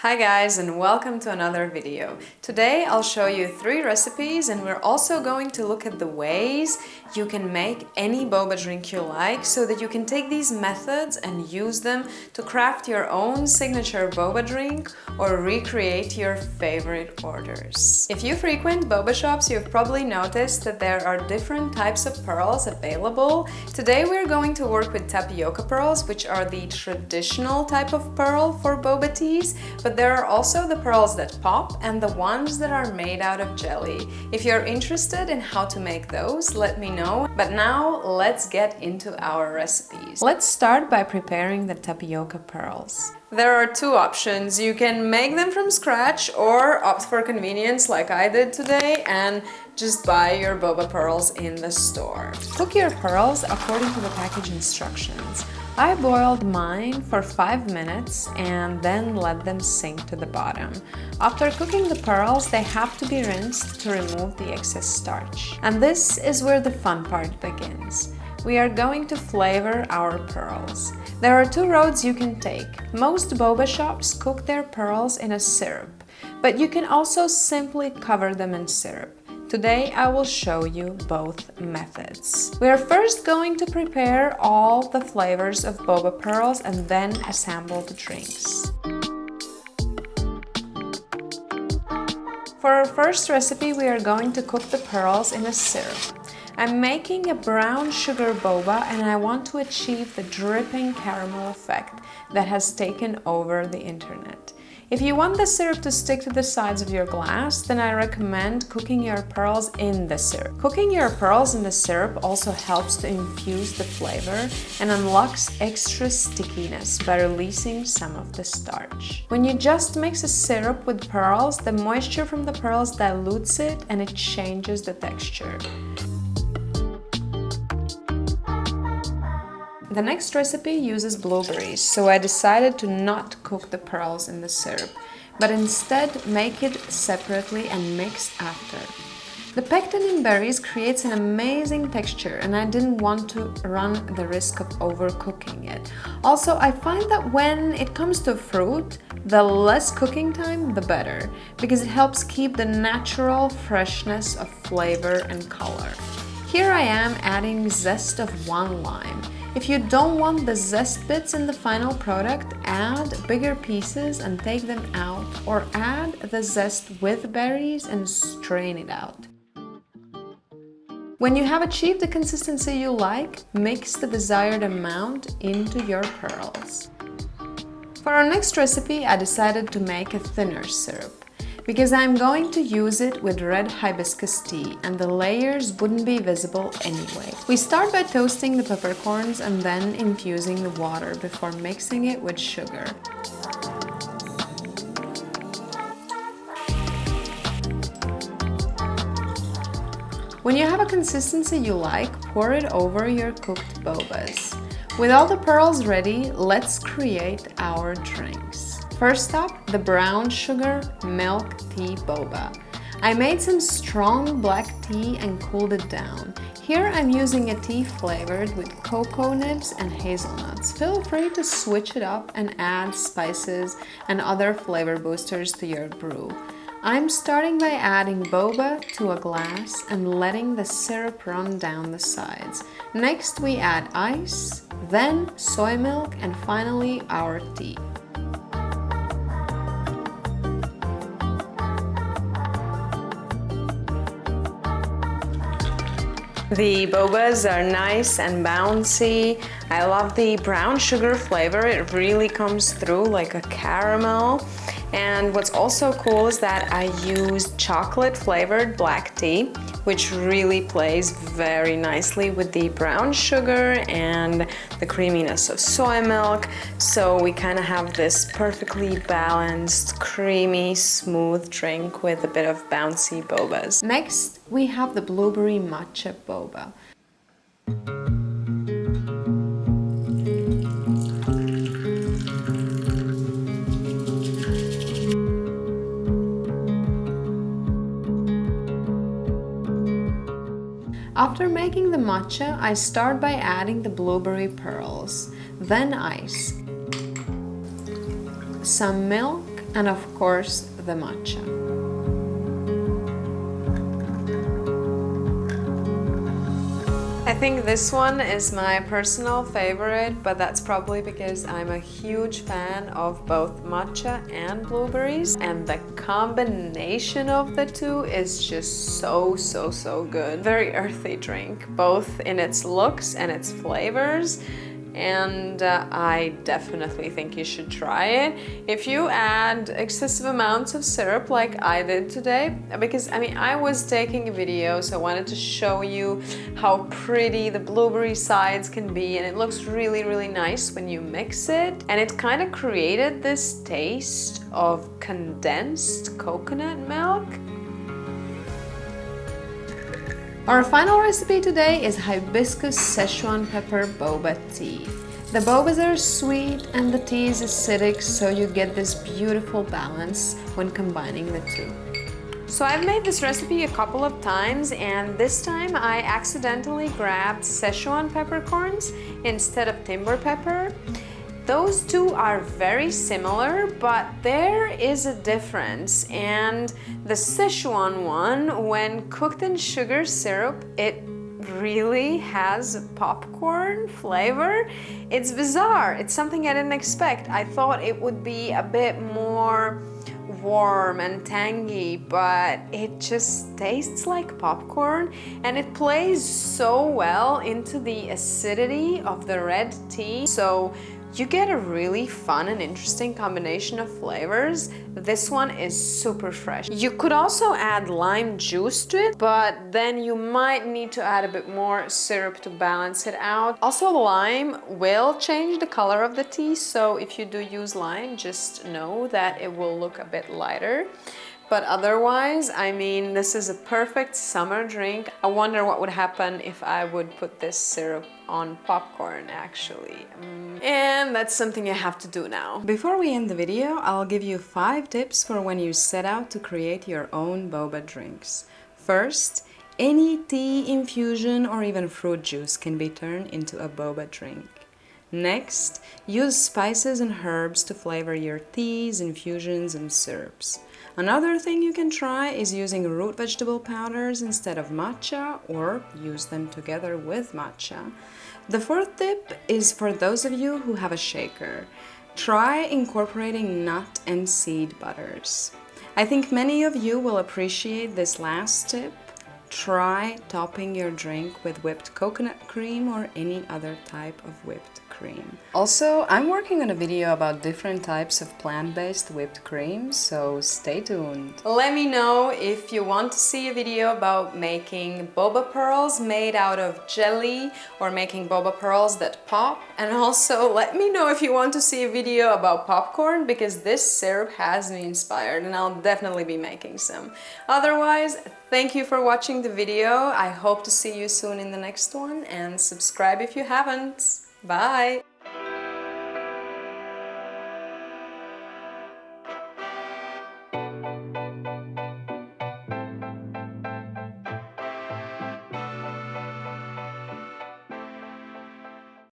Hi guys, and welcome to another video. Today I'll show you 3 recipes, and we're also going to look at the ways you can make any boba drink you like so that you can take these methods and use them to craft your own signature boba drink or recreate your favorite orders. If you frequent boba shops, you've probably noticed that there are different types of pearls available. Today we're going to work with tapioca pearls, which are the traditional type of pearl for boba teas, but there are also the pearls that pop and the ones that are made out of jelly. If you're interested in how to make those, let me know. But now let's get into our recipes. Let's start by preparing the tapioca pearls. There are 2 options. You can make them from scratch or opt for convenience like I did today and just buy your boba pearls in the store. Cook your pearls according to the package instructions. I boiled mine for 5 minutes and then let them sink to the bottom. After cooking the pearls, they have to be rinsed to remove the excess starch. And this is where the fun part begins. We are going to flavor our pearls. There are 2 roads you can take. Most boba shops cook their pearls in a syrup, but you can also simply cover them in syrup. Today I will show you both methods. We are first going to prepare all the flavors of boba pearls and then assemble the drinks. For our first recipe, we are going to cook the pearls in a syrup. I'm making a brown sugar boba and I want to achieve the dripping caramel effect that has taken over the internet. If you want the syrup to stick to the sides of your glass, then I recommend cooking your pearls in the syrup. Cooking your pearls in the syrup also helps to infuse the flavor and unlocks extra stickiness by releasing some of the starch. When you just mix a syrup with pearls, the moisture from the pearls dilutes it and it changes the texture. The next recipe uses blueberries, so I decided to not cook the pearls in the syrup, but instead make it separately and mix after. The pectin in berries creates an amazing texture and I didn't want to run the risk of overcooking it. Also, I find that when it comes to fruit, the less cooking time, the better, because it helps keep the natural freshness of flavor and color. Here I am adding zest of 1 lime. If you don't want the zest bits in the final product, add bigger pieces and take them out, or add the zest with berries and strain it out. When you have achieved the consistency you like, mix the desired amount into your pearls. For our next recipe, I decided to make a thinner syrup, because I'm going to use it with red hibiscus tea and the layers wouldn't be visible anyway. We start by toasting the peppercorns and then infusing the water before mixing it with sugar. When you have a consistency you like, pour it over your cooked bobas. With all the pearls ready, let's create our drinks. First up, the brown sugar milk tea boba. I made some strong black tea and cooled it down. Here I'm using a tea flavored with cocoa nibs and hazelnuts. Feel free to switch it up and add spices and other flavor boosters to your brew. I'm starting by adding boba to a glass and letting the syrup run down the sides. Next we add ice, then soy milk, and finally our tea. The bobas are nice and bouncy. I love the brown sugar flavor. It really comes through like a caramel. And what's also cool is that I used chocolate flavored black tea, which really plays very nicely with the brown sugar and the creaminess of soy milk. So we kind of have this perfectly balanced, creamy, smooth drink with a bit of bouncy bobas. Next, we have the blueberry matcha boba. After making the matcha, I start by adding the blueberry pearls, then ice, some milk and of course the matcha. I think this one is my personal favorite, but that's probably because I'm a huge fan of both matcha and blueberries, and the combination of the two is just so good. Very earthy drink, both in its looks and its flavors. And I definitely think you should try it. If you add excessive amounts of syrup like I did today, because I mean I was taking a video, so I wanted to show you how pretty the blueberry sides can be, and it looks really nice when you mix it, and it kind of created this taste of condensed coconut milk. Our final recipe today is Hibiscus Sichuan pepper boba tea. The bobas are sweet and the tea is acidic, so you get this beautiful balance when combining the two. So I've made this recipe a couple of times, and this time I accidentally grabbed Sichuan peppercorns instead of timber pepper. Those two are very similar, but there is a difference, and the Sichuan one, when cooked in sugar syrup, it really has popcorn flavor. It's bizarre. It's something I didn't expect. I thought it would be a bit more warm and tangy, but it just tastes like popcorn, and it plays so well into the acidity of the red tea. So you get a really fun and interesting combination of flavors. This one is super fresh. You could also add lime juice to it, but then you might need to add a bit more syrup to balance it out. Also, lime will change the color of the tea, so if you do use lime, just know that it will look a bit lighter. But otherwise, I mean, this is a perfect summer drink. I wonder what would happen if I would put this syrup on popcorn, actually. And that's something you have to do now. Before we end the video, I'll give you 5 tips for when you set out to create your own boba drinks. First, any tea, infusion, or even fruit juice can be turned into a boba drink. Next, use spices and herbs to flavor your teas, infusions, and syrups. Another thing you can try is using root vegetable powders instead of matcha, or use them together with matcha. The 4th tip is for those of you who have a shaker. Try incorporating nut and seed butters. I think many of you will appreciate this last tip. Try topping your drink with whipped coconut cream or any other type of whipped cream. Also, I'm working on a video about different types of plant-based whipped cream, so stay tuned. Let me know if you want to see a video about making boba pearls made out of jelly, or making boba pearls that pop. And also let me know if you want to see a video about popcorn, because this syrup has me inspired and I'll definitely be making some. Otherwise, thank you for watching the video. I hope to see you soon in the next one, and subscribe if you haven't. Bye!